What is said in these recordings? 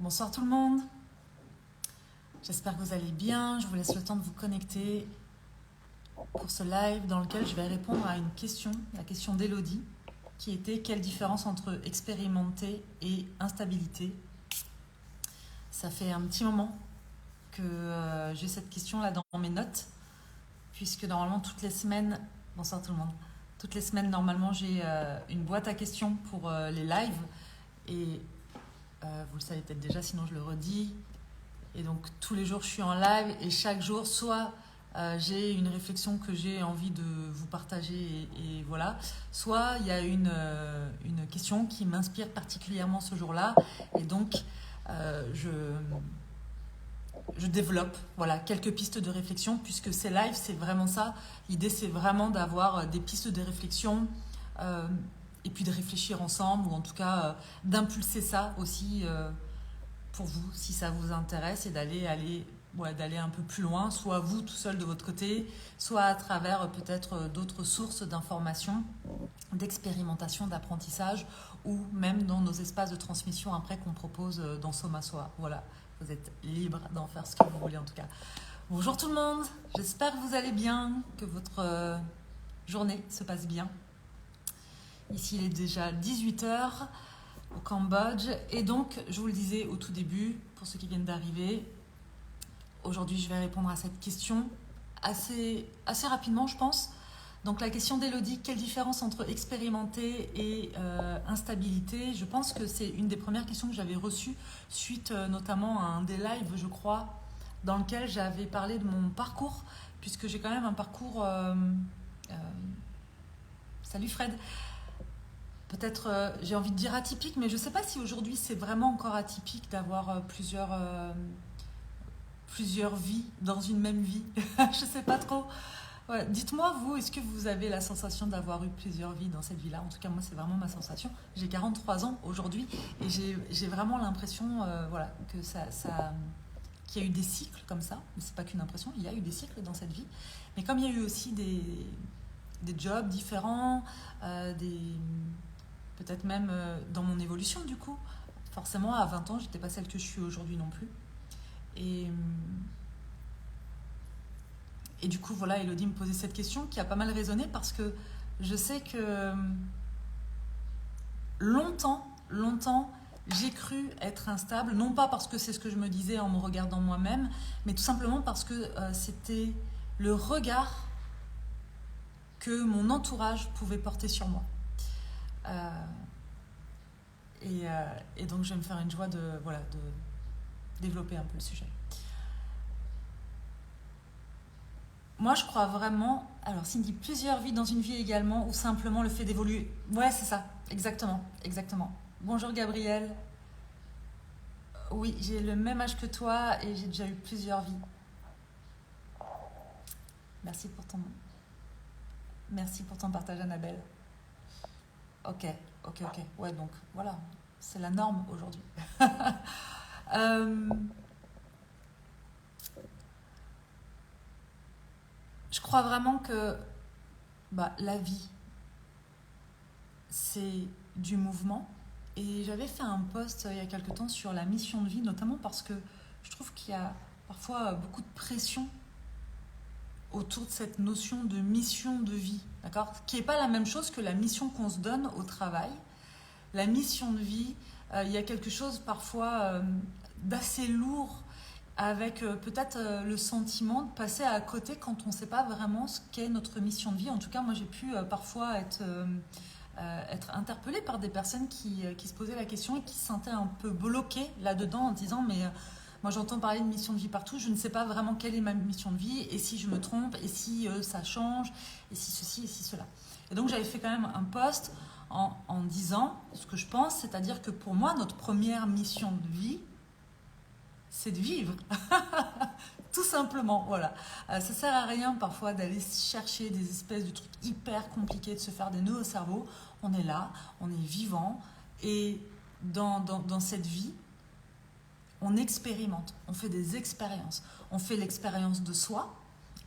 Bonsoir tout le monde, j'espère que vous allez bien. Je vous laisse le temps de vous connecter pour ce live dans lequel je vais répondre à une question, la question d'Elodie, qui était quelle différence entre expérimenté et instabilité. Ça fait un petit moment que j'ai cette question-là dans mes notes, puisque normalement toutes les semaines, bonsoir tout le monde, toutes les semaines normalement j'ai une boîte à questions pour les lives et vous le savez peut-être déjà, sinon je le redis. Et donc tous les jours je suis en live et chaque jour soit j'ai une réflexion que j'ai envie de vous partager et voilà, soit il y a une question qui m'inspire particulièrement ce jour-là et donc je développe voilà, quelques pistes de réflexion puisque ces lives c'est vraiment ça. L'idée c'est vraiment d'avoir des pistes de réflexion euh, et puis de réfléchir ensemble ou en tout cas d'impulser ça aussi pour vous si ça vous intéresse et d'aller un peu plus loin, soit vous tout seul de votre côté, soit à travers peut-être d'autres sources d'informations, d'expérimentation, d'apprentissage ou même dans nos espaces de transmission après qu'on propose dans Soma Soa. Voilà, vous êtes libre d'en faire ce que vous voulez en tout cas. Bonjour tout le monde, j'espère que vous allez bien, que votre journée se passe bien. Ici il est déjà 18h au Cambodge et donc je vous le disais au tout début, pour ceux qui viennent d'arriver, aujourd'hui je vais répondre à cette question assez rapidement je pense. Donc la question d'Elodie, quelle différence entre expérimenté et instabilité? Je pense que c'est une des premières questions que j'avais reçues suite notamment à un des lives je crois, dans lequel j'avais parlé de mon parcours, puisque j'ai quand même un parcours... salut Fred! Peut-être, j'ai envie de dire atypique, mais je ne sais pas si aujourd'hui c'est vraiment encore atypique d'avoir plusieurs vies dans une même vie. Je ne sais pas trop. Ouais. Dites-moi, vous, est-ce que vous avez la sensation d'avoir eu plusieurs vies dans cette vie-là? En tout cas, moi, c'est vraiment ma sensation. J'ai 43 ans aujourd'hui et j'ai vraiment l'impression voilà, que qu'il y a eu des cycles comme ça. Mais ce n'est pas qu'une impression, il y a eu des cycles dans cette vie. Mais comme il y a eu aussi des jobs différents, peut-être même dans mon évolution du coup. Forcément, à 20 ans, je n'étais pas celle que je suis aujourd'hui non plus. Et du coup, voilà, Elodie me posait cette question qui a pas mal résonné parce que je sais que longtemps, j'ai cru être instable, non pas parce que c'est ce que je me disais en me regardant moi-même, mais tout simplement parce que c'était le regard que mon entourage pouvait porter sur moi. Et donc je vais me faire une joie de développer un peu le sujet. Moi je crois vraiment, alors Cindy, plusieurs vies dans une vie également, ou simplement le fait d'évoluer. Ouais, c'est ça, exactement. Bonjour Gabriel. Oui, j'ai le même âge que toi et j'ai déjà eu plusieurs vies. Merci pour ton partage, Annabelle. Ok. Ouais, donc voilà, c'est la norme aujourd'hui. Je crois vraiment que la vie, c'est du mouvement. Et j'avais fait un post il y a quelque temps sur la mission de vie, notamment parce que je trouve qu'il y a parfois beaucoup de pression autour de cette notion de mission de vie, d'accord? Qui n'est pas la même chose que la mission qu'on se donne au travail. La mission de vie, il y a quelque chose parfois d'assez lourd avec peut-être le sentiment de passer à côté quand on ne sait pas vraiment ce qu'est notre mission de vie. En tout cas, moi j'ai pu parfois être interpellée par des personnes qui se posaient la question et qui se sentaient un peu bloquées là-dedans en disant mais moi j'entends parler de mission de vie partout, je ne sais pas vraiment quelle est ma mission de vie et si je me trompe et si ça change et si ceci et si cela. Et donc j'avais fait quand même un post en disant ce que je pense, c'est-à-dire que pour moi notre première mission de vie c'est de vivre. Tout simplement, voilà. Ça sert à rien parfois d'aller chercher des espèces de trucs hyper compliqués, de se faire des nœuds au cerveau. On est là, on est vivant et dans cette vie, on expérimente, on fait des expériences. On fait l'expérience de soi,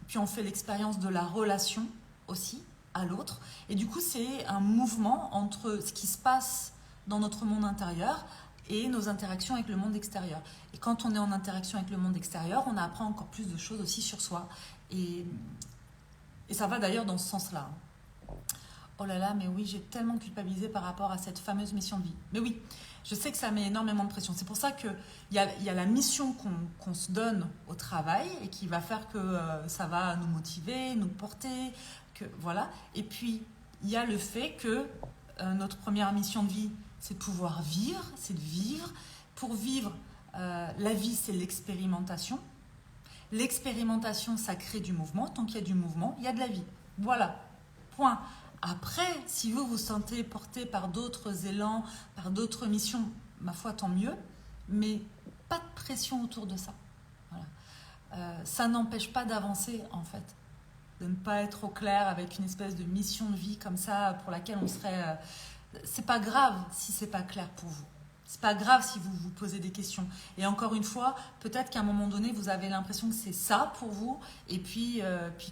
puis on fait l'expérience de la relation aussi à l'autre. Et du coup, c'est un mouvement entre ce qui se passe dans notre monde intérieur et nos interactions avec le monde extérieur. Et quand on est en interaction avec le monde extérieur, on apprend encore plus de choses aussi sur soi. Et, et ça va d'ailleurs dans ce sens-là. Oh là là, mais oui, j'ai tellement culpabilisé par rapport à cette fameuse mission de vie. Mais oui, je sais que ça met énormément de pression. C'est pour ça qu'il y a la mission qu'on se donne au travail et qui va faire que ça va nous motiver, nous porter, que voilà. Et puis, il y a le fait que notre première mission de vie, c'est de pouvoir vivre, c'est de vivre. Pour vivre, la vie, c'est l'expérimentation. L'expérimentation, ça crée du mouvement. Tant qu'il y a du mouvement, il y a de la vie. Voilà, point. Après, si vous vous sentez porté par d'autres élans, par d'autres missions, ma foi, tant mieux. Mais pas de pression autour de ça. Voilà. Ça n'empêche pas d'avancer, en fait. De ne pas être au clair avec une espèce de mission de vie comme ça, pour laquelle on serait... c'est pas grave si c'est pas clair pour vous. C'est pas grave si vous vous posez des questions. Et encore une fois, peut-être qu'à un moment donné, vous avez l'impression que c'est ça pour vous, et puis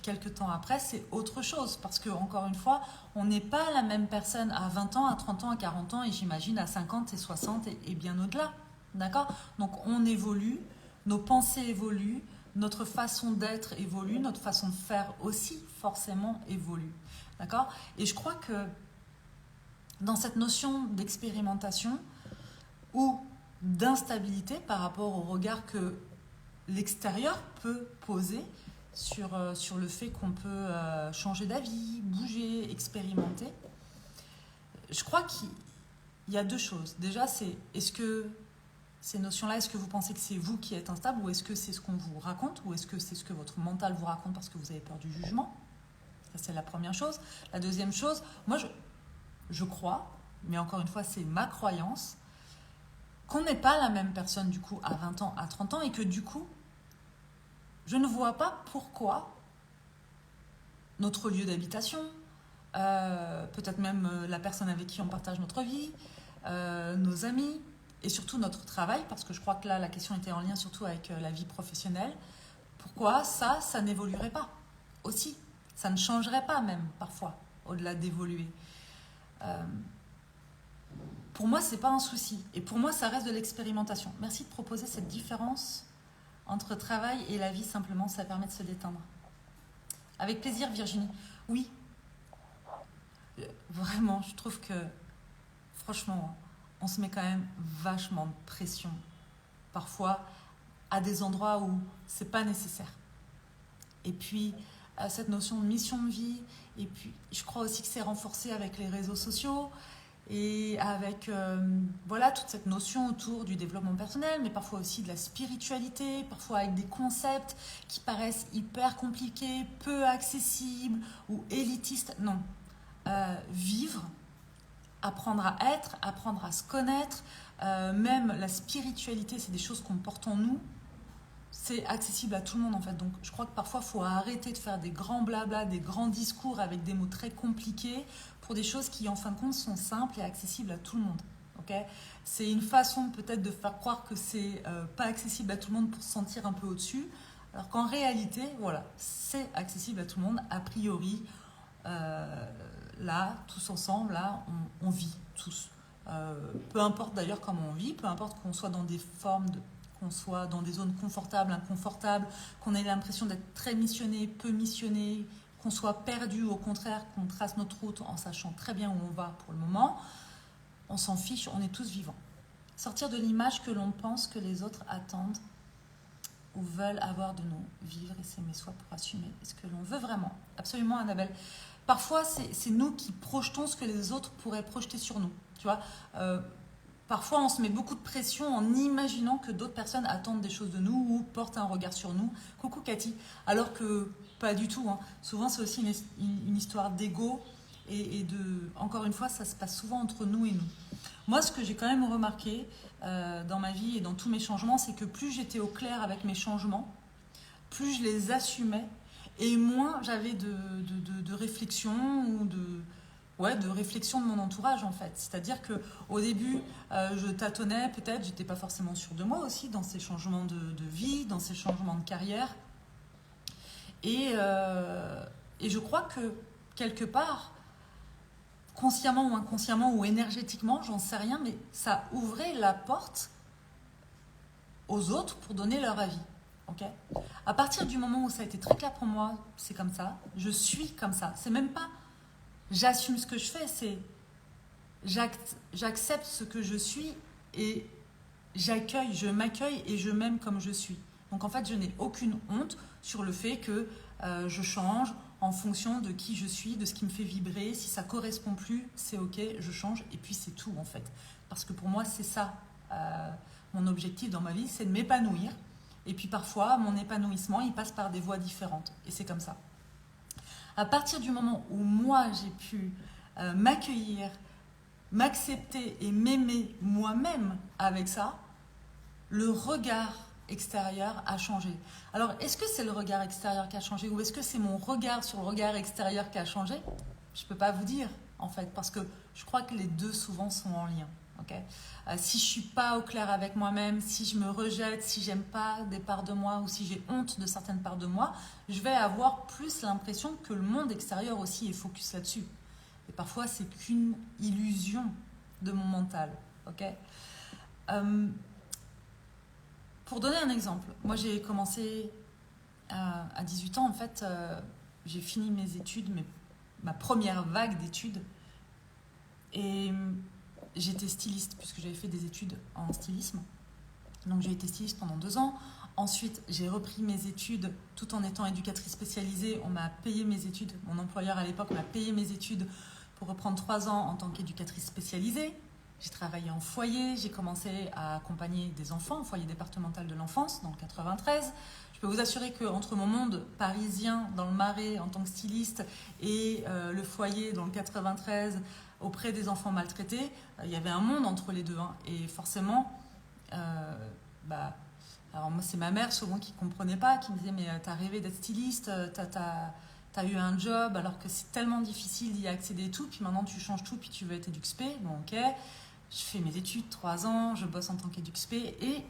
quelques temps après, c'est autre chose. Parce que, encore une fois, on n'est pas la même personne à 20 ans, à 30 ans, à 40 ans, et j'imagine à 50 et 60 et bien au-delà. D'accord ? Donc, on évolue, nos pensées évoluent, notre façon d'être évolue, notre façon de faire aussi, forcément, évolue. D'accord ? Et je crois que dans cette notion d'expérimentation, ou d'instabilité par rapport au regard que l'extérieur peut poser sur le fait qu'on peut changer d'avis, bouger, expérimenter. Je crois qu'il y a deux choses. Déjà, c'est est-ce que ces notions-là, est-ce que vous pensez que c'est vous qui êtes instable ou est-ce que c'est ce qu'on vous raconte ou est-ce que c'est ce que votre mental vous raconte parce que vous avez peur du jugement ? Ça, c'est la première chose. La deuxième chose, moi, je crois, mais encore une fois, c'est ma croyance, qu'on n'est pas la même personne du coup à 20 ans, à 30 ans et que du coup, je ne vois pas pourquoi notre lieu d'habitation, peut-être même la personne avec qui on partage notre vie, nos amis et surtout notre travail, parce que je crois que là la question était en lien surtout avec la vie professionnelle, pourquoi ça n'évoluerait pas aussi, ça ne changerait pas même parfois, au-delà d'évoluer. Pour moi, c'est pas un souci. Et pour moi, ça reste de l'expérimentation. Merci de proposer cette différence entre travail et la vie, simplement, ça permet de se détendre. Avec plaisir, Virginie. Oui, vraiment, je trouve que, franchement, on se met quand même vachement de pression. Parfois, à des endroits où c'est pas nécessaire. Et puis, cette notion de mission de vie, et puis, je crois aussi que c'est renforcé avec les réseaux sociaux, et avec voilà toute cette notion autour du développement personnel, mais parfois aussi de la spiritualité, parfois avec des concepts qui paraissent hyper compliqués, peu accessibles ou élitistes. Non, vivre, apprendre à être, apprendre à se connaître, même la spiritualité, c'est des choses qu'on porte en nous. C'est accessible à tout le monde en fait. Donc je crois que parfois il faut arrêter de faire des grands blabla, des grands discours avec des mots très compliqués pour des choses qui en fin de compte sont simples et accessibles à tout le monde. Okay, c'est une façon peut-être de faire croire que c'est pas accessible à tout le monde pour se sentir un peu au-dessus, alors qu'en réalité, voilà, c'est accessible à tout le monde. A priori, là, tous ensemble, là, on vit tous. Peu importe d'ailleurs comment on vit, peu importe qu'on soit dans des formes qu'on soit dans des zones confortables, inconfortables, qu'on ait l'impression d'être très missionné, peu missionné, qu'on soit perdu, au contraire, qu'on trace notre route en sachant très bien où on va pour le moment, on s'en fiche, on est tous vivants. Sortir de l'image que l'on pense que les autres attendent ou veulent avoir de nous, vivre et s'aimer soi pour assumer ce que l'on veut vraiment. Absolument, Annabelle. Parfois, c'est nous qui projetons ce que les autres pourraient projeter sur nous. Tu vois, parfois, on se met beaucoup de pression en imaginant que d'autres personnes attendent des choses de nous ou portent un regard sur nous. Coucou Cathy. Alors que pas du tout. Hein. Souvent, c'est aussi une histoire d'ego et de... Encore une fois, ça se passe souvent entre nous et nous. Moi, ce que j'ai quand même remarqué dans ma vie et dans tous mes changements, c'est que plus j'étais au clair avec mes changements, plus je les assumais et moins j'avais de réflexion ou de réflexion de mon entourage en fait. C'est-à-dire qu'au début, je tâtonnais peut-être, j'étais pas forcément sûre de moi aussi dans ces changements de vie, dans ces changements de carrière. Et je crois que quelque part, consciemment ou inconsciemment ou énergétiquement, j'en sais rien, mais ça ouvrait la porte aux autres pour donner leur avis. Okay, à partir du moment où ça a été très clair pour moi, c'est comme ça, je suis comme ça. C'est même pas j'assume ce que je fais, c'est j'accepte ce que je suis et je m'accueille et je m'aime comme je suis. Donc en fait, je n'ai aucune honte sur le fait que je change en fonction de qui je suis, de ce qui me fait vibrer. Si ça correspond plus, c'est ok, je change et puis c'est tout en fait. Parce que pour moi, c'est ça mon objectif dans ma vie, c'est de m'épanouir. Et puis parfois, mon épanouissement, il passe par des voies différentes. Et c'est comme ça. À partir du moment où moi, j'ai pu m'accueillir, m'accepter et m'aimer moi-même avec ça, le regard extérieur a changé. Alors, est-ce que c'est le regard extérieur qui a changé ou est-ce que c'est mon regard sur le regard extérieur qui a changé? Je ne peux pas vous dire, en fait, parce que je crois que les deux, souvent, sont en lien. Okay, si je suis pas au clair avec moi-même, si je me rejette, si j'aime pas des parts de moi ou si j'ai honte de certaines parts de moi, je vais avoir plus l'impression que le monde extérieur aussi est focus là-dessus. Et parfois, c'est qu'une illusion de mon mental. Okay, pour donner un exemple, moi j'ai commencé à 18 ans, en fait, j'ai fini mes études, ma première vague d'études, et j'étais styliste puisque j'avais fait des études en stylisme. Donc j'ai été styliste pendant 2 ans. Ensuite, j'ai repris mes études tout en étant éducatrice spécialisée. On m'a payé mes études. Mon employeur à l'époque m'a payé mes études pour reprendre 3 ans en tant qu'éducatrice spécialisée. J'ai travaillé en foyer. J'ai commencé à accompagner des enfants au foyer départemental de l'enfance dans le 93. Je peux vous assurer qu'entre mon monde parisien dans le Marais en tant que styliste et le foyer dans le 93 auprès des enfants maltraités, il y avait un monde entre les deux. Hein. Et forcément, alors moi c'est ma mère souvent qui ne comprenait pas, qui me disait mais t'as rêvé d'être styliste, t'as eu un job alors que c'est tellement difficile d'y accéder et tout, puis maintenant tu changes tout, puis tu veux être éduc-spé. Bon ok, je fais mes études, 3 ans, je bosse en tant qu'éduc-spé et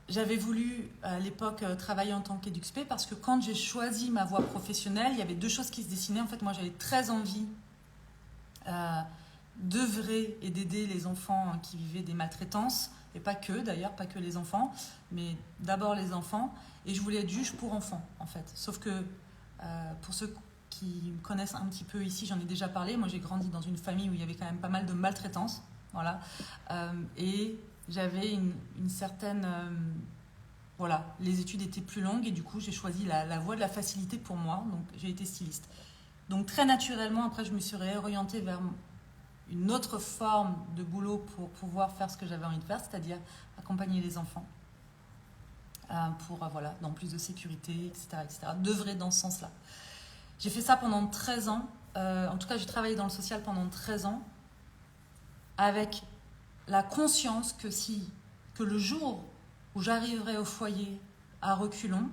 j'avais voulu à l'époque travailler en tant qu'éduc-spé parce que quand j'ai choisi ma voie professionnelle, il y avait 2 choses qui se dessinaient. En fait, moi j'avais très envie d'œuvrer et d'aider les enfants qui vivaient des maltraitances, et pas que d'ailleurs, pas que les enfants, mais d'abord les enfants, et je voulais être juge pour enfants en fait. Sauf que pour ceux qui me connaissent un petit peu ici, j'en ai déjà parlé, moi j'ai grandi dans une famille où il y avait quand même pas mal de maltraitance, voilà, et j'avais une certaine... voilà, les études étaient plus longues et du coup j'ai choisi la voie de la facilité pour moi, donc j'ai été styliste. Donc très naturellement, après, je me suis réorientée vers une autre forme de boulot pour pouvoir faire ce que j'avais envie de faire, c'est-à-dire accompagner les enfants pour, voilà, dans plus de sécurité, etc., d'œuvrer dans ce sens-là. J'ai fait ça pendant 13 ans. En tout cas, j'ai travaillé dans le social pendant 13 ans avec la conscience que le jour où j'arriverai au foyer à reculons,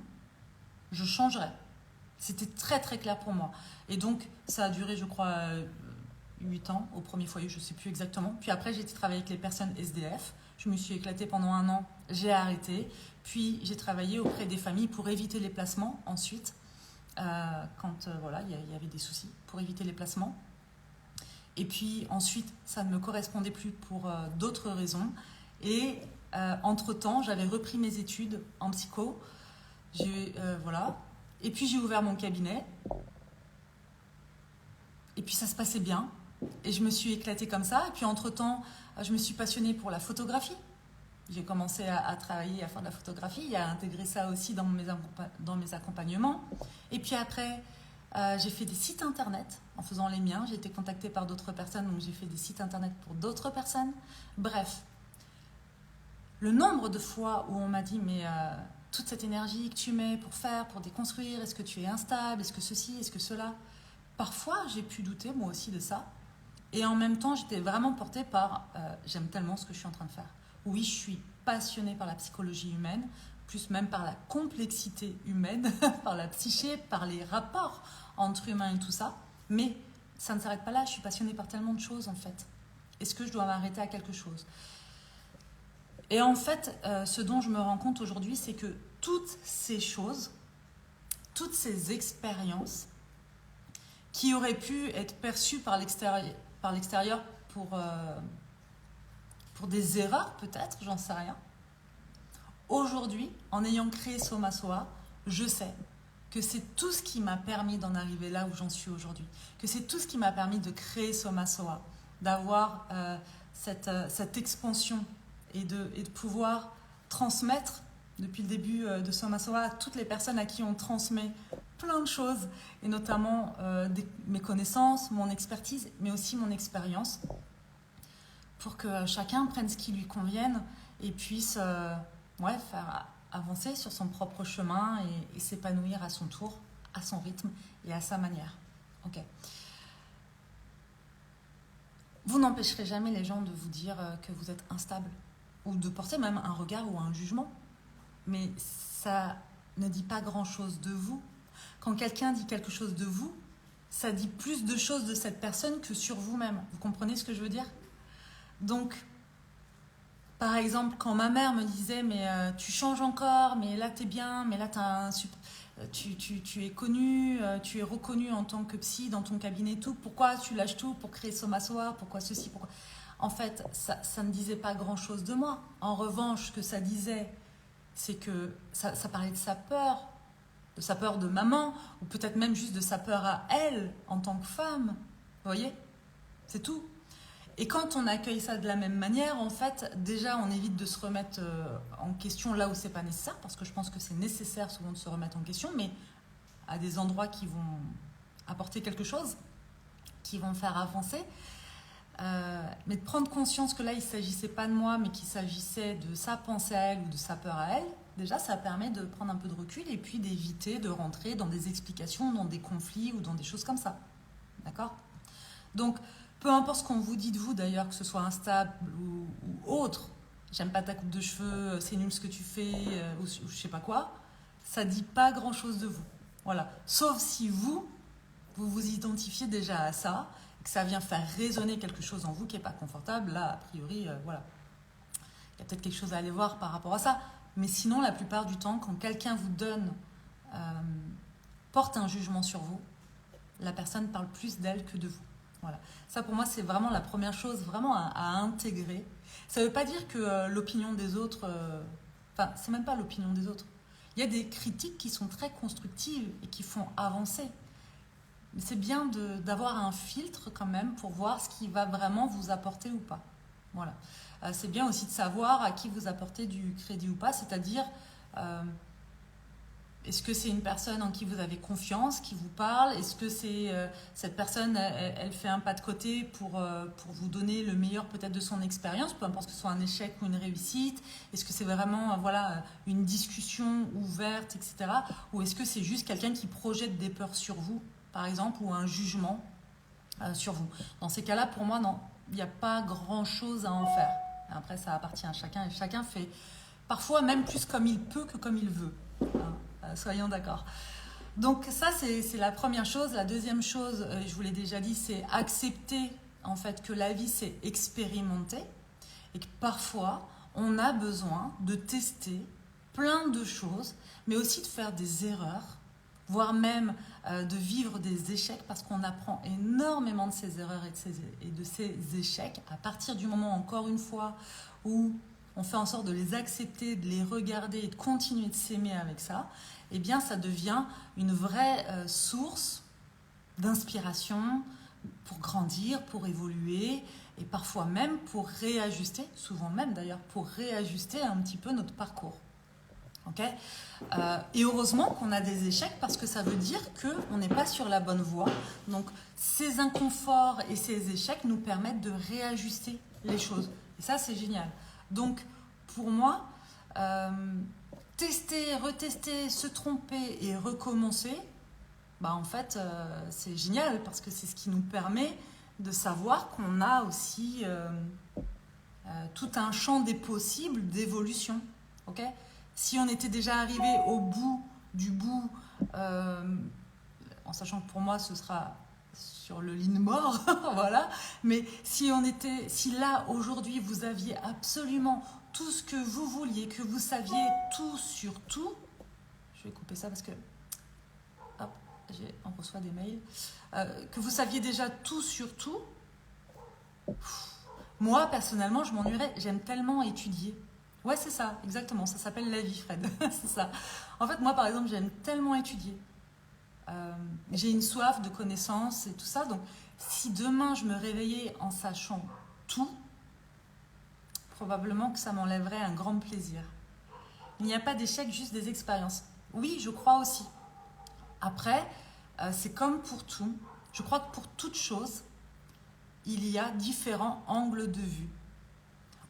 je changerai. C'était très très clair pour moi. Et donc, ça a duré, je crois, 8 ans au premier foyer, je ne sais plus exactement. Puis après, j'ai travaillé avec les personnes SDF. Je me suis éclatée pendant 1 an, j'ai arrêté. Puis, j'ai travaillé auprès des familles pour éviter les placements ensuite, quand voilà, il y avait des soucis, pour éviter les placements. Et puis ensuite, ça ne me correspondait plus pour d'autres raisons. Et entre-temps, j'avais repris mes études en psycho. Voilà. Et puis j'ai ouvert mon cabinet. Et puis ça se passait bien. Et je me suis éclatée comme ça. Et puis entre-temps, je me suis passionnée pour la photographie. J'ai commencé à travailler, à faire de la photographie, à intégrer ça aussi dans mes accompagnements. Et puis après, j'ai fait des sites internet en faisant les miens. J'ai été contactée par d'autres personnes, donc j'ai fait des sites internet pour d'autres personnes. Bref, le nombre de fois où on m'a dit, mais toute cette énergie que tu mets pour déconstruire, est-ce que tu es instable, est-ce que ceci, est-ce que cela? Parfois, j'ai pu douter moi aussi de ça. Et en même temps, j'étais vraiment portée par j'aime tellement ce que je suis en train de faire. Oui, je suis passionnée par la psychologie humaine, plus même par la complexité humaine, par la psyché, par les rapports entre humains et tout ça. Mais ça ne s'arrête pas là, je suis passionnée par tellement de choses en fait. Est-ce que je dois m'arrêter à quelque chose? Et en fait, ce dont je me rends compte aujourd'hui, c'est que toutes ces choses, toutes ces expériences qui aurait pu être perçu par l'extérieur pour des erreurs peut-être, j'en sais rien. Aujourd'hui, en ayant créé Soma Soa, je sais que c'est tout ce qui m'a permis d'en arriver là où j'en suis aujourd'hui, que c'est tout ce qui m'a permis de créer Soma Soa, d'avoir cette expansion et de pouvoir transmettre depuis le début de Soma Soa à toutes les personnes à qui on transmet plein de choses, et notamment mes connaissances, mon expertise, mais aussi mon expérience, pour que chacun prenne ce qui lui convienne et puisse faire avancer sur son propre chemin et s'épanouir à son tour, à son rythme et à sa manière. Ok. Vous n'empêcherez jamais les gens de vous dire que vous êtes instable ou de porter même un regard ou un jugement. Mais ça ne dit pas grand-chose de vous. Quand quelqu'un dit quelque chose de vous, ça dit plus de choses de cette personne que sur vous-même. Vous comprenez ce que je veux dire? Donc, par exemple, quand ma mère me disait « mais tu changes encore, mais là t'es bien, mais là tu es connu, tu es reconnu en tant que psy dans ton cabinet et tout, pourquoi tu lâches tout pour créer Soma Soa, pourquoi ceci, pourquoi… » En fait, ça ne disait pas grand-chose de moi. En revanche, ce que ça disait, c'est que ça parlait de sa peur de maman, ou peut-être même juste de sa peur à elle en tant que femme. Vous voyez? C'est tout. Et quand on accueille ça de la même manière, en fait, déjà, on évite de se remettre en question là où c'est pas nécessaire, parce que je pense que c'est nécessaire souvent de se remettre en question, mais à des endroits qui vont apporter quelque chose, qui vont faire avancer. Mais de prendre conscience que là, il ne s'agissait pas de moi, mais qu'il s'agissait de sa pensée à elle ou de sa peur à elle, déjà, ça permet de prendre un peu de recul et puis d'éviter de rentrer dans des explications, dans des conflits ou dans des choses comme ça. D'accord? Donc, peu importe ce qu'on vous dit de vous d'ailleurs, que ce soit instable ou autre, j'aime pas ta coupe de cheveux, c'est nul ce que tu fais, ou je sais pas quoi, ça dit pas grand chose de vous. Voilà. Sauf si vous vous identifiez déjà à ça, et que ça vient faire résonner quelque chose en vous qui est pas confortable, là, a priori, voilà. Il y a peut-être quelque chose à aller voir par rapport à ça. Mais sinon, la plupart du temps, quand quelqu'un vous porte un jugement sur vous, la personne parle plus d'elle que de vous. Voilà. Ça, pour moi, c'est vraiment la première chose vraiment à intégrer. Ça ne veut pas dire que l'opinion des autres… Enfin, c'est même pas l'opinion des autres. Il y a des critiques qui sont très constructives et qui font avancer. Mais c'est bien d'avoir un filtre quand même pour voir ce qui va vraiment vous apporter ou pas. Voilà. C'est bien aussi de savoir à qui vous apportez du crédit ou pas, c'est-à-dire… est-ce que c'est une personne en qui vous avez confiance, qui vous parle? Est-ce que cette personne, elle fait un pas de côté pour vous donner le meilleur peut-être de son expérience, peu importe que ce soit un échec ou une réussite? Est-ce que c'est vraiment une discussion ouverte, etc. Ou est-ce que c'est juste quelqu'un qui projette des peurs sur vous, par exemple, ou un jugement sur vous? Dans ces cas-là, pour moi, non, il n'y a pas grand-chose à en faire. Après, ça appartient à chacun et chacun fait parfois même plus comme il peut que comme il veut. Soyons d'accord. Donc ça, c'est la première chose. La deuxième chose, je vous l'ai déjà dit, c'est accepter en fait que la vie, c'est expérimenter et que parfois, on a besoin de tester plein de choses, mais aussi de faire des erreurs, voire même de vivre des échecs, parce qu'on apprend énormément de ces erreurs et de ces échecs à partir du moment, encore une fois, où on fait en sorte de les accepter, de les regarder et de continuer de s'aimer avec ça, eh bien ça devient une vraie source d'inspiration pour grandir, pour évoluer et parfois même pour réajuster, souvent même d'ailleurs, pour réajuster un petit peu notre parcours. Okay, et heureusement qu'on a des échecs parce que ça veut dire qu'on n'est pas sur la bonne voie. Donc ces inconforts et ces échecs nous permettent de réajuster les choses. Et ça, c'est génial. Donc pour moi, tester, retester, se tromper et recommencer, en fait, c'est génial parce que c'est ce qui nous permet de savoir qu'on a aussi tout un champ des possibles d'évolution. Okay, si on était déjà arrivé au bout du bout, en sachant que pour moi ce sera sur le lit de mort, voilà, mais si là aujourd'hui vous aviez absolument tout ce que vous vouliez, que vous saviez tout sur tout, je vais couper ça parce que, hop, on reçoit des mails. Que vous saviez déjà tout sur tout. Moi, personnellement, je m'ennuierais. J'aime tellement étudier. Ouais, c'est ça, exactement. Ça s'appelle la vie, Fred. C'est ça. En fait, moi, par exemple, j'aime tellement étudier. J'ai une soif de connaissances et tout ça. Donc, si demain, je me réveillais en sachant tout, probablement que ça m'enlèverait un grand plaisir. Il n'y a pas d'échec, juste des expériences. Oui, je crois aussi. Après, c'est comme pour tout. Je crois que pour toute chose, il y a différents angles de vue.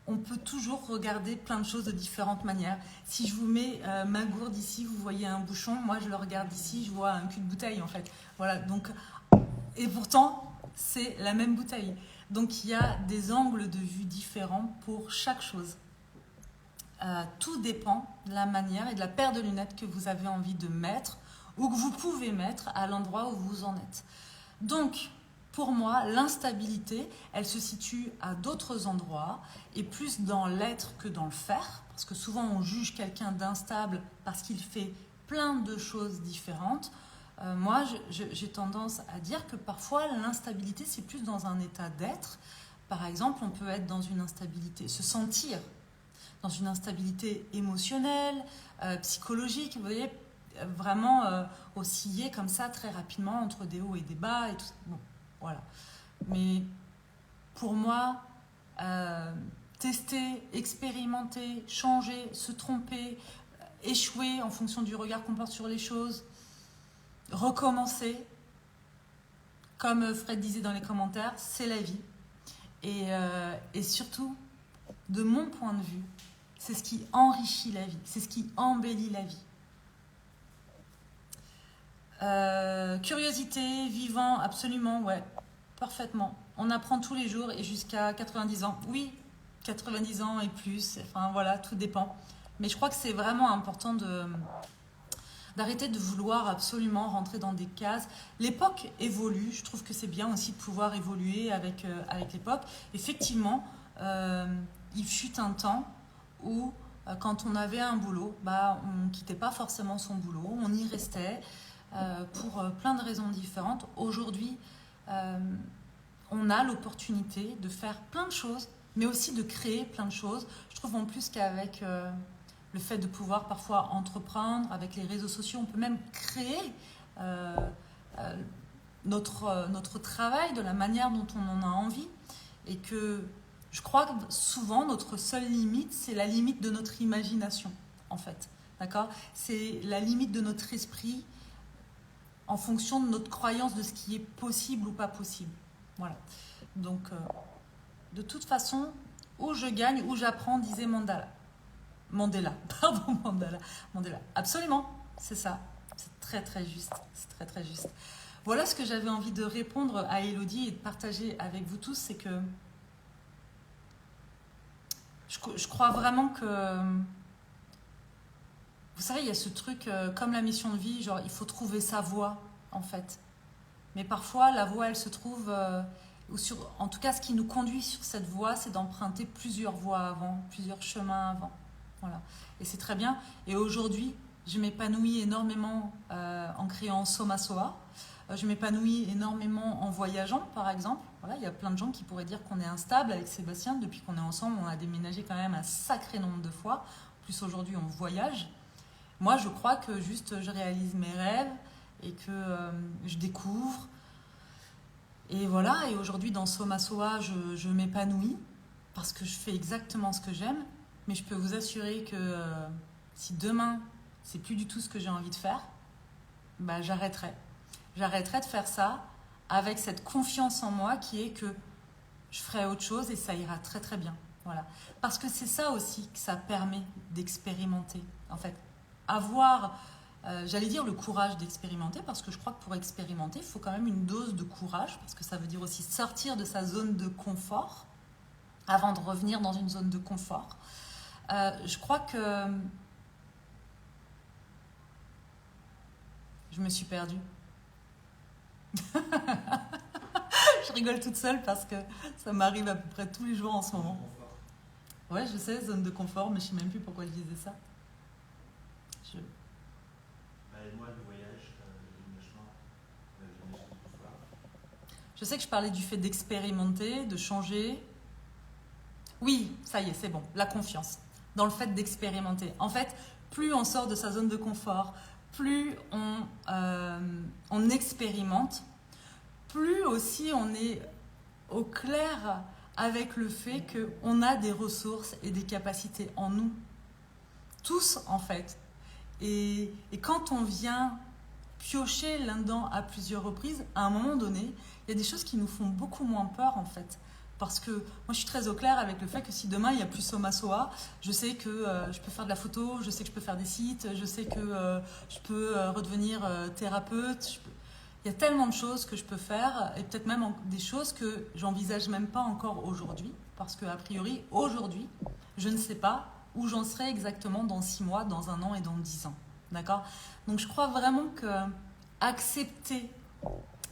On peut toujours regarder plein de choses de différentes manières. Si je vous mets ma gourde ici, vous voyez un bouchon. Moi, je le regarde ici, je vois un cul de bouteille, en fait. Voilà, donc... Et pourtant, c'est la même bouteille. Donc, il y a des angles de vue différents pour chaque chose. Tout dépend de la manière et de la paire de lunettes que vous avez envie de mettre ou que vous pouvez mettre à l'endroit où vous en êtes. Donc, pour moi, l'instabilité, elle se situe à d'autres endroits et plus dans l'être que dans le faire. Parce que souvent, on juge quelqu'un d'instable parce qu'il fait plein de choses différentes. Moi, j'ai tendance à dire que parfois, l'instabilité, c'est plus dans un état d'être. Par exemple, on peut être dans une instabilité, se sentir dans une instabilité émotionnelle, psychologique, vous voyez, vraiment osciller comme ça très rapidement entre des hauts et des bas et tout. Bon, voilà. Mais pour moi, tester, expérimenter, changer, se tromper, échouer en fonction du regard qu'on porte sur les choses, recommencer, comme Fred disait dans les commentaires, c'est la vie. Et surtout, de mon point de vue, c'est ce qui enrichit la vie, c'est ce qui embellit la vie. Curiosité, vivant, absolument, ouais, parfaitement. On apprend tous les jours et jusqu'à 90 ans. Oui, 90 ans et plus, enfin voilà, tout dépend. Mais je crois que c'est vraiment important d'arrêter de vouloir absolument rentrer dans des cases. L'époque évolue, je trouve que c'est bien aussi de pouvoir évoluer avec l'époque. Effectivement, il fut un temps où quand on avait un boulot, on ne quittait pas forcément son boulot, on y restait pour plein de raisons différentes. Aujourd'hui, on a l'opportunité de faire plein de choses, mais aussi de créer plein de choses. Je trouve en plus qu'avec le fait de pouvoir parfois entreprendre, avec les réseaux sociaux, on peut même créer notre travail de la manière dont on en a envie. Et que je crois que souvent, notre seule limite, c'est la limite de notre imagination, en fait. D'accord ? C'est la limite de notre esprit en fonction de notre croyance de ce qui est possible ou pas possible. Voilà. Donc, de toute façon, où je gagne, où j'apprends, disait Mandela. Absolument, c'est ça. C'est très, très juste. C'est très, très juste. Voilà ce que j'avais envie de répondre à Elodie et de partager avec vous tous, c'est que je crois vraiment que, vous savez, il y a ce truc, comme la mission de vie, genre il faut trouver sa voie, en fait. Mais parfois, la voie, elle se trouve, en tout cas, ce qui nous conduit sur cette voie, c'est d'emprunter plusieurs voies avant, plusieurs chemins avant. Voilà. Et c'est très bien. Et aujourd'hui, je m'épanouis énormément en créant Soma Soa. Je m'épanouis énormément en voyageant, par exemple. Voilà, il y a plein de gens qui pourraient dire qu'on est instable avec Sébastien. Depuis qu'on est ensemble, on a déménagé quand même un sacré nombre de fois. En plus, aujourd'hui, on voyage. Moi, je crois que juste je réalise mes rêves et que je découvre. Et voilà, et aujourd'hui, dans Soma Soa, je m'épanouis parce que je fais exactement ce que j'aime. Mais je peux vous assurer que si demain, c'est plus du tout ce que j'ai envie de faire, j'arrêterai. J'arrêterai de faire ça avec cette confiance en moi qui est que je ferai autre chose et ça ira très très bien. Voilà. Parce que c'est ça aussi que ça permet d'expérimenter. En fait, avoir, j'allais dire le courage d'expérimenter, parce que je crois que pour expérimenter, il faut quand même une dose de courage, parce que ça veut dire aussi sortir de sa zone de confort avant de revenir dans une zone de confort. Je crois que je me suis perdue. Je rigole toute seule parce que ça m'arrive à peu près tous les jours en ce moment. Ouais, je sais, zone de confort, mais je sais même plus pourquoi je disais ça. Aide-moi le voyage, le déménagement. Je sais que je parlais du fait d'expérimenter, de changer. Oui, ça y est, c'est bon. La confiance. Dans le fait d'expérimenter. En fait, plus on sort de sa zone de confort, plus on expérimente, plus aussi on est au clair avec le fait qu'on a des ressources et des capacités en nous. Tous, en fait. Et quand on vient piocher là-dedans à plusieurs reprises, à un moment donné, il y a des choses qui nous font beaucoup moins peur, en fait. Parce que moi, je suis très au clair avec le fait que si demain, il n'y a plus Soma Soa, je sais que je peux faire de la photo, je sais que je peux faire des sites, je sais que je peux redevenir thérapeute. Il y a tellement de choses que je peux faire, et peut-être même des choses que j'envisage même pas encore aujourd'hui, parce que a priori, aujourd'hui, je ne sais pas où j'en serai exactement dans 6 mois, dans 1 an et dans 10 ans. D'accord? Donc je crois vraiment que accepter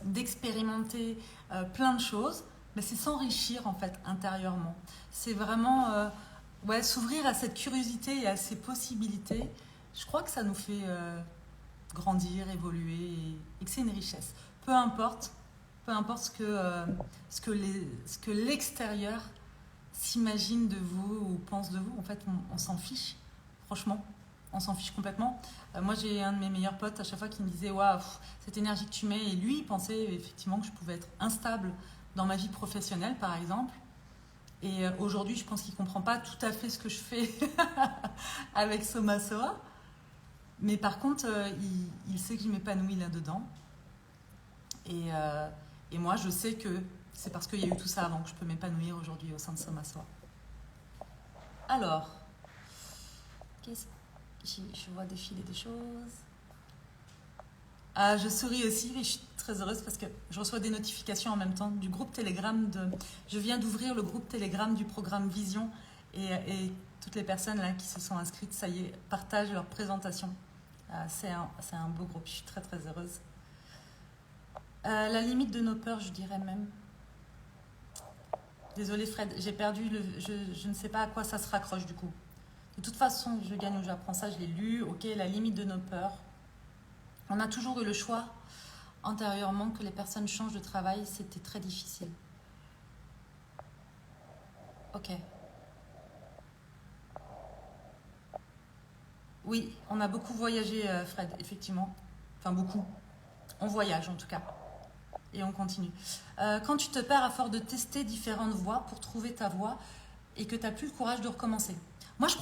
d'expérimenter plein de choses, mais c'est s'enrichir en fait intérieurement. C'est vraiment s'ouvrir à cette curiosité et à ces possibilités. Je crois que ça nous fait grandir, évoluer et que c'est une richesse. Peu importe ce que l'extérieur s'imagine de vous ou pense de vous, en fait on s'en fiche, franchement. On s'en fiche complètement. Moi, j'ai un de mes meilleurs potes à chaque fois qui me disait waouh, cette énergie que tu mets. Et lui, il pensait effectivement que je pouvais être instable dans ma vie professionnelle, par exemple. Et aujourd'hui, je pense qu'il ne comprend pas tout à fait ce que je fais avec Soma Soa. Mais par contre, il sait que je m'épanouis là-dedans. Et moi, je sais que c'est parce qu'il y a eu tout ça avant que je peux m'épanouir aujourd'hui au sein de Soma Soa. Alors, je vois défiler des choses. Je souris aussi et je suis très heureuse parce que je reçois des notifications en même temps du groupe Telegram. Je viens d'ouvrir le groupe Telegram du programme Vision et toutes les personnes là qui se sont inscrites, ça y est, partagent leur présentation. C'est un beau groupe, je suis très très heureuse. La limite de nos peurs, je dirais même. Désolée Fred, j'ai perdu je ne sais pas à quoi ça se raccroche du coup. De toute façon, je gagne ou j'apprends ça, je l'ai lu. Ok, la limite de nos peurs. On a toujours eu le choix antérieurement que les personnes changent de travail, c'était très difficile. Ok. Oui, on a beaucoup voyagé, Fred, effectivement. Enfin, beaucoup. On voyage en tout cas. Et on continue. Quand tu te perds à force de tester différentes voies pour trouver ta voie et que tu n'as plus le courage de recommencer. Moi, je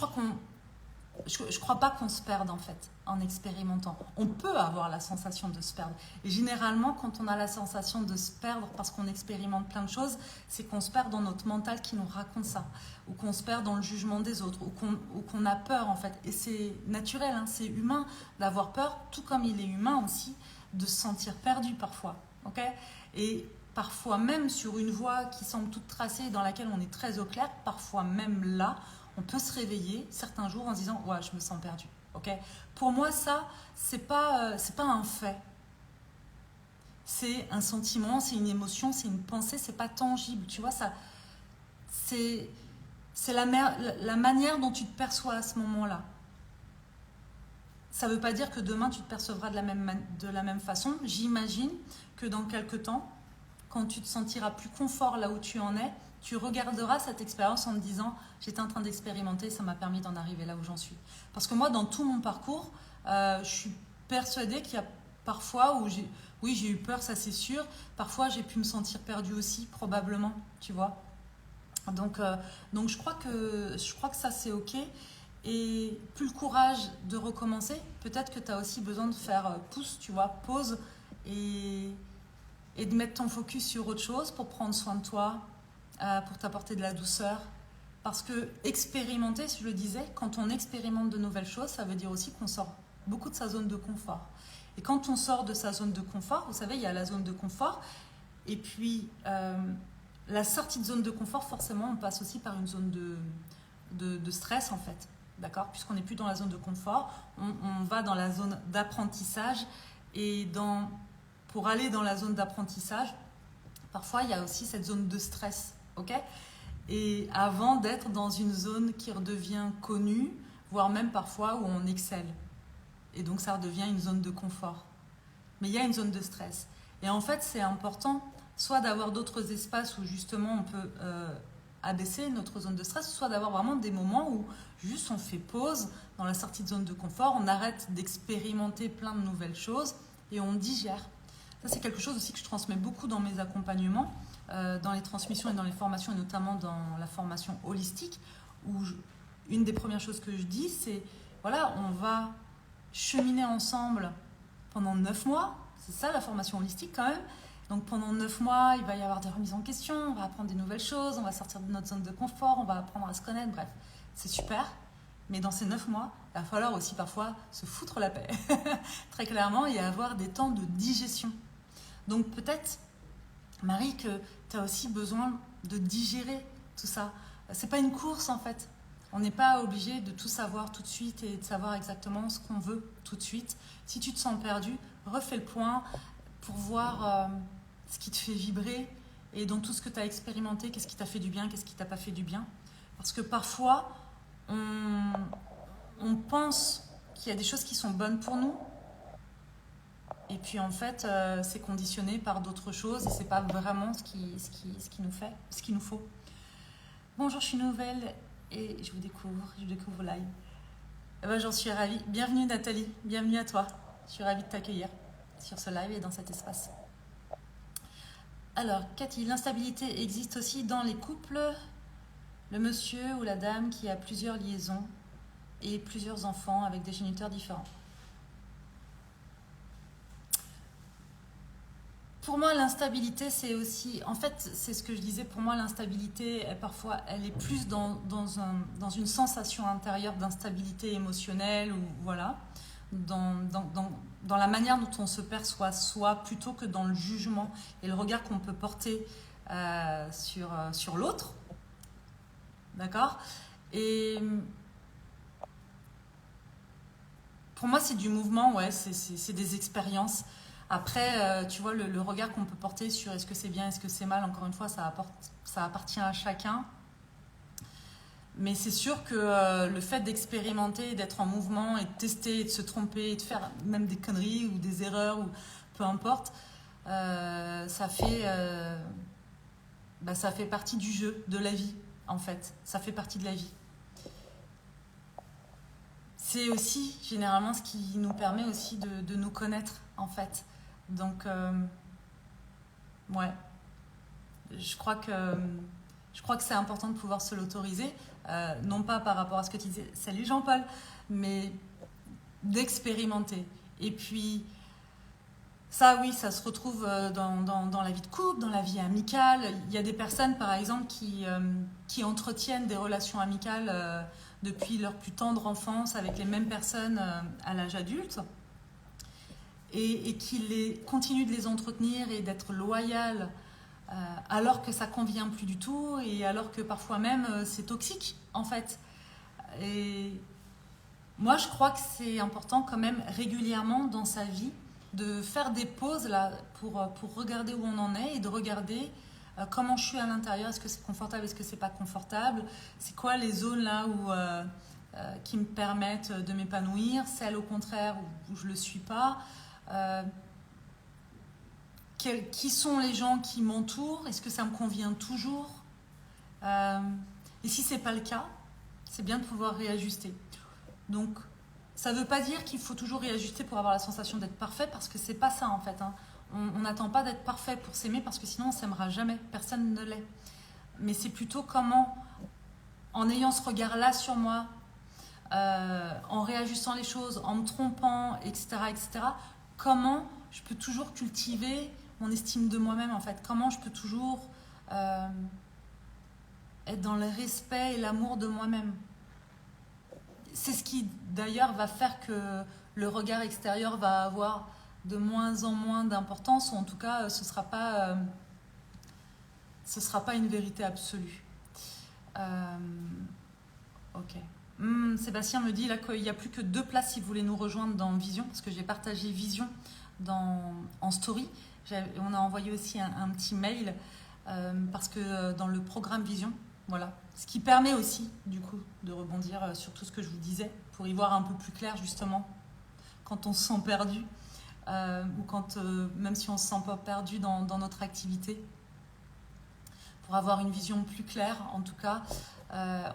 crois pas qu'on se perde en fait en expérimentant. On peut avoir la sensation de se perdre. Et généralement, quand on a la sensation de se perdre parce qu'on expérimente plein de choses, c'est qu'on se perd dans notre mental qui nous raconte ça, ou qu'on se perd dans le jugement des autres, ou qu'on a peur en fait. Et c'est naturel, hein, c'est humain d'avoir peur, tout comme il est humain aussi de se sentir perdu parfois. Okay ? Et parfois même sur une voie qui semble toute tracée, dans laquelle on est très au clair, parfois même là, on peut se réveiller certains jours en se disant « Ouais, je me sens perdu. » Okay ? Pour moi, ça, c'est pas un fait. C'est un sentiment, c'est une émotion, c'est une pensée, c'est pas tangible. Tu vois, ça, c'est la manière dont tu te perçois à ce moment-là. Ça ne veut pas dire que demain, tu te percevras de la même façon. J'imagine que dans quelques temps, quand tu te sentiras plus confort là où tu en es, tu regarderas cette expérience en te disant « J'étais en train d'expérimenter, ça m'a permis d'en arriver là où j'en suis. » Parce que moi, dans tout mon parcours, je suis persuadée qu'il y a parfois où j'ai eu peur, ça c'est sûr. Parfois, j'ai pu me sentir perdue aussi, probablement, tu vois. Donc je crois que ça, c'est OK. Et plus le courage de recommencer, peut-être que tu as aussi besoin de faire pouce, tu vois, pause et de mettre ton focus sur autre chose pour prendre soin de toi, pour t'apporter de la douceur. Parce que expérimenter, je le disais, quand on expérimente de nouvelles choses, ça veut dire aussi qu'on sort beaucoup de sa zone de confort. Et quand on sort de sa zone de confort, vous savez, il y a la zone de confort, et puis la sortie de zone de confort, forcément, on passe aussi par une zone de stress, en fait. D'accord ? Puisqu'on n'est plus dans la zone de confort, on va dans la zone d'apprentissage, et pour aller dans la zone d'apprentissage, parfois, il y a aussi cette zone de stress, ok ? Et avant d'être dans une zone qui redevient connue, voire même parfois où on excelle. Et donc, ça redevient une zone de confort. Mais il y a une zone de stress. Et en fait, c'est important soit d'avoir d'autres espaces où justement on peut abaisser notre zone de stress, soit d'avoir vraiment des moments où juste on fait pause dans la sortie de zone de confort, on arrête d'expérimenter plein de nouvelles choses et on digère. Ça, c'est quelque chose aussi que je transmets beaucoup dans mes accompagnements, dans les transmissions et dans les formations, et notamment dans la formation holistique, où une des premières choses que je dis, c'est, voilà, on va cheminer ensemble pendant 9 mois, c'est ça la formation holistique quand même. Donc pendant 9 mois, il va y avoir des remises en question, on va apprendre des nouvelles choses, on va sortir de notre zone de confort, on va apprendre à se connaître, bref, c'est super. Mais dans ces 9 mois, il va falloir aussi parfois se foutre la paix, très clairement, et avoir des temps de digestion. Donc peut-être, Marie, que tu as aussi besoin de digérer tout ça. C'est pas une course en fait. On n'est pas obligé de tout savoir tout de suite et de savoir exactement ce qu'on veut tout de suite. Si tu te sens perdu, refais le point pour voir ce qui te fait vibrer et dans tout ce que tu as expérimenté, qu'est-ce qui t'a fait du bien, qu'est-ce qui t'a pas fait du bien. Parce que parfois, on pense qu'il y a des choses qui sont bonnes pour nous, et puis en fait, c'est conditionné par d'autres choses et c'est pas vraiment ce qu'il nous faut. Bonjour, je suis nouvelle et je découvre live. Eh ben, j'en suis ravie. Bienvenue Nathalie, bienvenue à toi. Je suis ravie de t'accueillir sur ce live et dans cet espace. Alors, Cathy, l'instabilité existe aussi dans les couples. Le monsieur ou la dame qui a plusieurs liaisons et plusieurs enfants avec des géniteurs différents. Pour moi, l'instabilité, c'est aussi... En fait, c'est ce que je disais, pour moi, l'instabilité, parfois, elle est plus dans une sensation intérieure d'instabilité émotionnelle, ou voilà, dans la manière dont on se perçoit soi, plutôt que dans le jugement et le regard qu'on peut porter sur l'autre. D'accord ? Et pour moi, c'est du mouvement, ouais, c'est des expériences. Après, tu vois, le regard qu'on peut porter sur est-ce que c'est bien, est-ce que c'est mal, encore une fois, ça appartient à chacun. Mais c'est sûr que le fait d'expérimenter, d'être en mouvement et de tester, et de se tromper, et de faire même des conneries ou des erreurs, ou peu importe, ça fait partie du jeu, de la vie, en fait. Ça fait partie de la vie. C'est aussi généralement ce qui nous permet aussi de nous connaître, en fait. Donc, ouais, je crois que c'est important de pouvoir se l'autoriser, non pas par rapport à ce que tu disais, salut Jean-Paul, mais d'expérimenter. Et puis, ça, oui, ça se retrouve dans la vie de couple, dans la vie amicale. Il y a des personnes, par exemple, qui entretiennent des relations amicales depuis leur plus tendre enfance avec les mêmes personnes à l'âge adulte. Et qui continuent de les entretenir et d'être loyales alors que ça convient plus du tout et alors que parfois même c'est toxique en fait. Et moi je crois que c'est important quand même régulièrement dans sa vie de faire des pauses là pour regarder où on en est et de regarder comment je suis à l'intérieur, est-ce que c'est confortable, est-ce que c'est pas confortable, c'est quoi les zones là qui me permettent de m'épanouir, celles au contraire où je le suis pas. Qui sont les gens qui m'entourent, est-ce que ça me convient toujours, et si c'est pas le cas, c'est bien de pouvoir réajuster. Donc ça veut pas dire qu'il faut toujours réajuster pour avoir la sensation d'être parfait, parce que c'est pas ça en fait, hein. On n'attend pas d'être parfait pour s'aimer, parce que sinon on s'aimera jamais, personne ne l'est. Mais c'est plutôt comment, en ayant ce regard là sur moi, en réajustant les choses, en me trompant, etc., comment je peux toujours cultiver mon estime de moi-même en fait, comment je peux toujours être dans le respect et l'amour de moi-même. C'est ce qui d'ailleurs va faire que le regard extérieur va avoir de moins en moins d'importance, ou en tout cas ce sera pas une vérité absolue. Ok. Sébastien me dit là qu'il n'y a plus que 2 places si vous voulez nous rejoindre dans Vision, parce que j'ai partagé Vision en story. On a envoyé aussi un petit mail parce que dans le programme Vision, voilà, ce qui permet aussi du coup de rebondir sur tout ce que je vous disais pour y voir un peu plus clair justement quand on se sent perdu. ou quand, même si on se sent pas perdu dans notre activité, pour avoir une vision plus claire. En tout cas,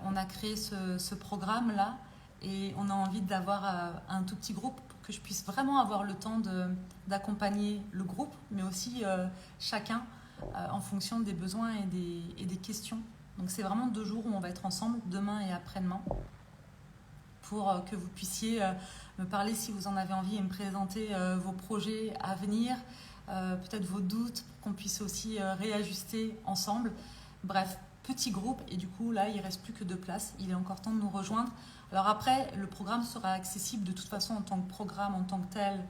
on a créé ce programme-là et on a envie d'avoir un tout petit groupe pour que je puisse vraiment avoir le temps d'accompagner le groupe, mais aussi chacun en fonction des besoins et des questions. Donc c'est vraiment 2 jours où on va être ensemble, demain et après-demain, pour que vous puissiez me parler si vous en avez envie et me présenter vos projets à venir, peut-être vos doutes, pour qu'on puisse aussi réajuster ensemble. Bref, petit groupe, et du coup là il ne reste plus que 2 places, il est encore temps de nous rejoindre. Alors après, le programme sera accessible de toute façon en tant que programme, en tant que tel,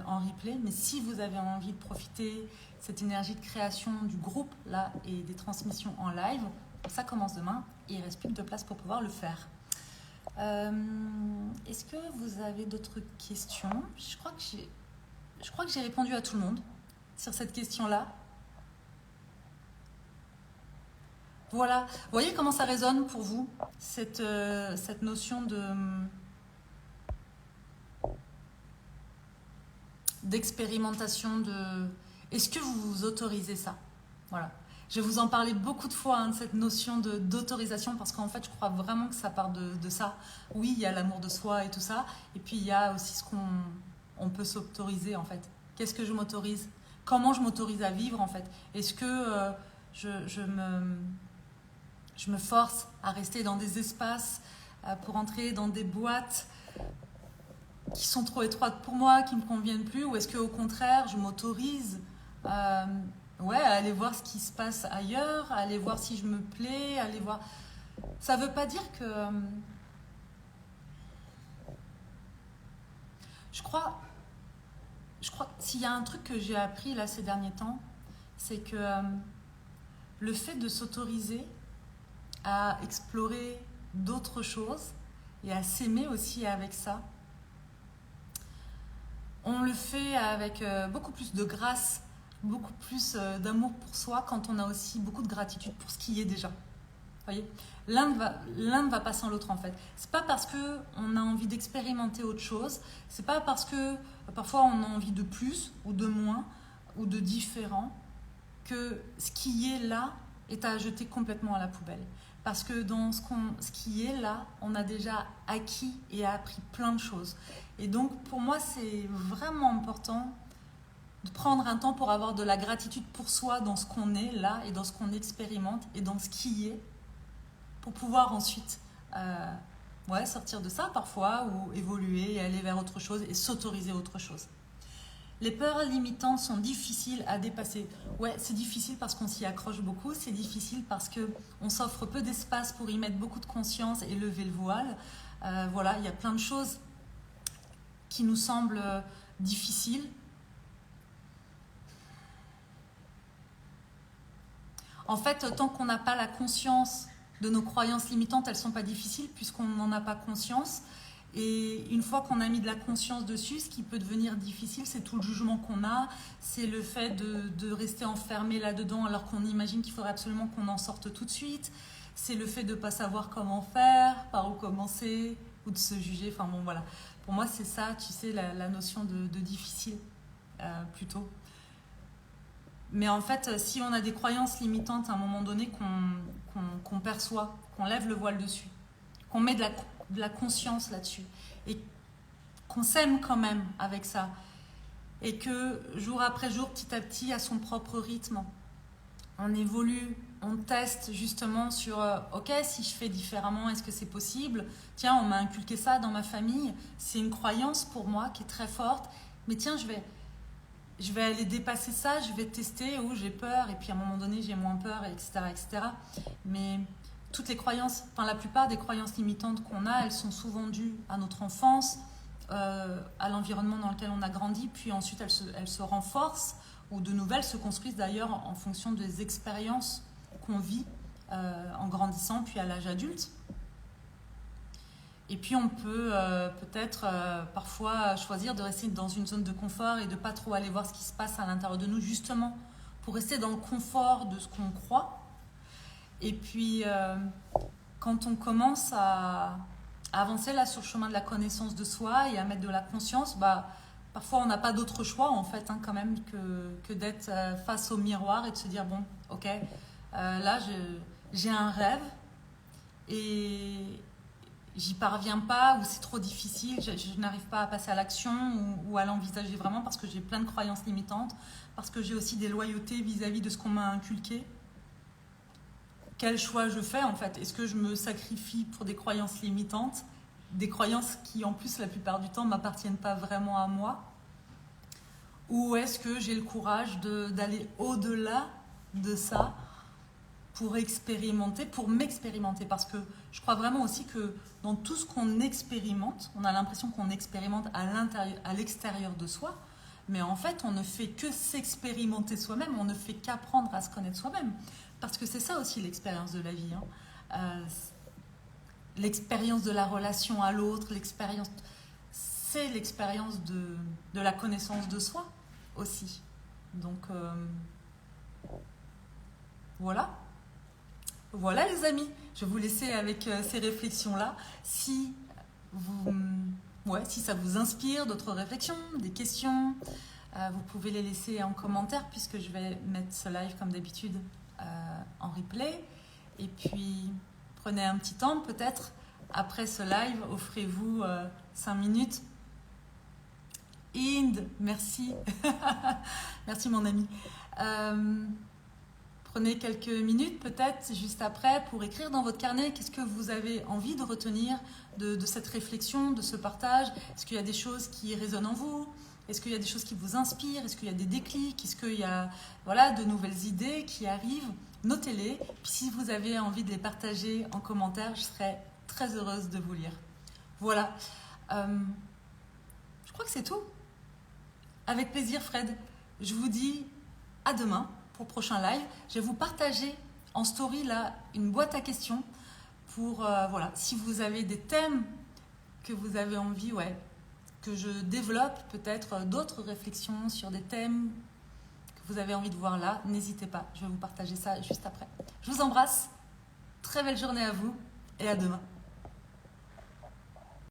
en replay, mais si vous avez envie de profiter de cette énergie de création du groupe là et des transmissions en live, ça commence demain et il ne reste plus que 2 places pour pouvoir le faire. Est-ce que vous avez d'autres questions? Je crois que j'ai répondu à tout le monde sur cette question-là. Voilà, vous voyez comment ça résonne pour vous, cette notion d'expérimentation, est-ce que vous vous autorisez ça? Voilà. Je vais vous en parler beaucoup de fois, de cette notion d'autorisation, parce qu'en fait, je crois vraiment que ça part de ça. Oui, il y a l'amour de soi et tout ça, et puis il y a aussi ce qu'on peut s'autoriser, en fait. Qu'est-ce que je m'autorise? Comment je m'autorise à vivre, en fait? Est-ce que je me force à rester dans des espaces, pour entrer dans des boîtes qui sont trop étroites pour moi, qui ne me conviennent plus, ou est-ce qu'au contraire, je m'autorise à aller voir ce qui se passe ailleurs, à aller voir si je me plais, aller voir... Ça ne veut pas dire que... Je crois que s'il y a un truc que j'ai appris là ces derniers temps, c'est que le fait de s'autoriser à explorer d'autres choses et à s'aimer aussi avec ça, on le fait avec beaucoup plus de grâce, beaucoup plus d'amour pour soi quand on a aussi beaucoup de gratitude pour ce qui est déjà. Vous voyez, l'un ne va pas sans l'autre en fait. C'est pas parce que on a envie d'expérimenter autre chose, c'est pas parce que parfois on a envie de plus ou de moins ou de différent que ce qui est là est à jeter complètement à la poubelle. Parce que dans ce qui est là, on a déjà acquis et appris plein de choses. Et donc pour moi c'est vraiment important de prendre un temps pour avoir de la gratitude pour soi dans ce qu'on est là et dans ce qu'on expérimente et dans ce qui est, pour pouvoir ensuite sortir de ça parfois ou évoluer et aller vers autre chose et s'autoriser autre chose. Les peurs limitantes sont difficiles à dépasser. Ouais, c'est difficile parce qu'on s'y accroche beaucoup, c'est difficile parce qu'on s'offre peu d'espace pour y mettre beaucoup de conscience et lever le voile. Il y a plein de choses qui nous semblent difficiles. En fait, tant qu'on n'a pas la conscience de nos croyances limitantes, elles ne sont pas difficiles puisqu'on n'en a pas conscience. Et une fois qu'on a mis de la conscience dessus, ce qui peut devenir difficile, c'est tout le jugement qu'on a, c'est le fait de rester enfermé là-dedans alors qu'on imagine qu'il faudrait absolument qu'on en sorte tout de suite. C'est le fait de ne pas savoir comment faire, par où commencer, ou de se juger. Enfin bon, voilà. Pour moi, c'est ça, tu sais, la notion de difficile, plutôt. Mais en fait, si on a des croyances limitantes à un moment donné qu'on perçoit, qu'on lève le voile dessus, qu'on met de la conscience là-dessus et qu'on s'aime quand même avec ça et que jour après jour, petit à petit, à son propre rythme, on évolue, on teste justement sur ok, si je fais différemment, est-ce que c'est possible? Tiens, on m'a inculqué ça dans ma famille, c'est une croyance pour moi qui est très forte, mais tiens, je vais aller dépasser ça, je vais tester où j'ai peur et puis à un moment donné j'ai moins peur, etc. etc. Mais toutes les croyances, enfin la plupart des croyances limitantes qu'on a, elles sont souvent dues à notre enfance, à l'environnement dans lequel on a grandi, puis ensuite elles se renforcent ou de nouvelles se construisent d'ailleurs en fonction des expériences qu'on vit en grandissant puis à l'âge adulte. Et puis on peut peut-être parfois choisir de rester dans une zone de confort et de ne pas trop aller voir ce qui se passe à l'intérieur de nous, justement pour rester dans le confort de ce qu'on croit. Et puis quand on commence à avancer là sur le chemin de la connaissance de soi et à mettre de la conscience, Parfois, on n'a pas d'autre choix, en fait, hein, quand même, que d'être face au miroir et de se dire, bon, ok, là, j'ai un rêve et j'y parviens pas, ou c'est trop difficile, je n'arrive pas à passer à l'action ou à l'envisager vraiment parce que j'ai plein de croyances limitantes, parce que j'ai aussi des loyautés vis-à-vis de ce qu'on m'a inculqué. Quel choix je fais, en fait? Est-ce que je me sacrifie pour des croyances limitantes, des croyances qui, en plus, la plupart du temps, ne m'appartiennent pas vraiment à moi? Ou est-ce que j'ai le courage d'aller au-delà de ça pour expérimenter, pour m'expérimenter? Parce que je crois vraiment aussi que dans tout ce qu'on expérimente, on a l'impression qu'on expérimente à l'extérieur de soi, mais en fait, on ne fait que s'expérimenter soi-même, on ne fait qu'apprendre à se connaître soi-même. Parce que c'est ça aussi l'expérience de la vie, hein. L'expérience de la relation à l'autre, c'est l'expérience de la connaissance de soi aussi. Donc, voilà. Voilà les amis, je vais vous laisser avec ces réflexions-là. Si si ça vous inspire d'autres réflexions, des questions, vous pouvez les laisser en commentaire puisque je vais mettre ce live comme d'habitude en replay. Et puis, prenez un petit temps peut-être. Après ce live, offrez-vous 5 minutes. Inde, merci. Merci mon ami. Prenez quelques minutes peut-être juste après pour écrire dans votre carnet qu'est-ce que vous avez envie de retenir de cette réflexion, de ce partage. Est-ce qu'il y a des choses qui résonnent en vous? Est-ce qu'il y a des choses qui vous inspirent? Est-ce qu'il y a des déclics? Est-ce qu'il y a de nouvelles idées qui arrivent? Notez-les. Puis si vous avez envie de les partager en commentaire, je serai très heureuse de vous lire. Voilà. Je crois que c'est tout. Avec plaisir Fred. Je vous dis à demain. Pour le prochain live, je vais vous partager en story là une boîte à questions pour si vous avez des thèmes que vous avez envie que je développe, peut-être d'autres réflexions sur des thèmes que vous avez envie de voir là, n'hésitez pas, je vais vous partager ça juste après. Je vous embrasse, très belle journée à vous et à demain.